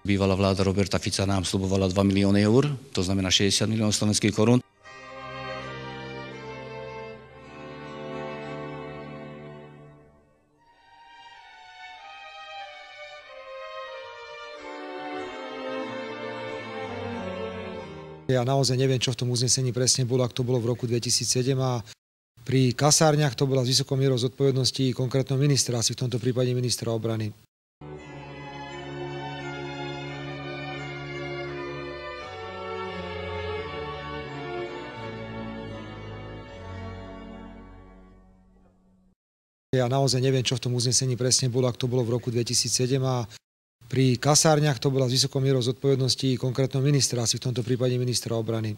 Bývalá vláda Roberta Fica nám sľubovala 2 milióny eur, to znamená 60 miliónov slovenských korún. Ja naozaj neviem, čo v tom uznesení presne bolo, ak to bolo v roku 2007 a pri kasárniach to bola s vysokou mierou zodpovednosti konkrétneho ministra, asi v tomto prípade ministra obrany. Ja naozaj neviem, čo v tom uznesení presne bolo, ak to bolo v roku 2007 a pri kasárniach to bola s vysokou mierou zodpovednosti konkrétneho ministra, asi v tomto prípade ministra obrany.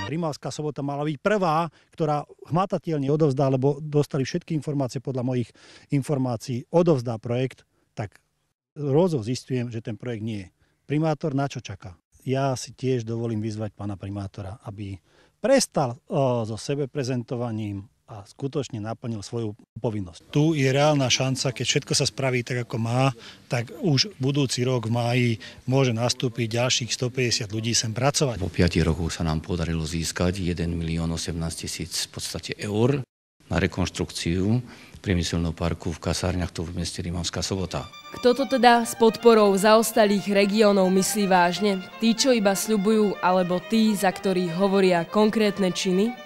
Rimavská Sobota mala byť prvá, ktorá hmatateľne odovzdá, lebo dostali všetky informácie podľa mojich informácií, odovzdá projekt, tak rozho zistujem, že ten projekt nie je. Primátor na čo čaká? Ja si tiež dovolím vyzvať pána primátora, aby prestal so sebeprezentovaním a skutočne naplnil svoju povinnosť. Tu je reálna šanca, keď všetko sa spraví tak, ako má, tak už budúci rok v máji môže nastúpiť ďalších 150 ľudí sem pracovať. Po 5 rokoch sa nám podarilo získať 1 milión 18 tisíc v podstate eur na rekonštrukciu priemyselného parku v kasárniach tu v meste Rimavská Sobota. Kto to teda s podporou zaostalých regiónov myslí vážne? Tí, čo iba sľubujú, alebo tí, za ktorých hovoria konkrétne činy?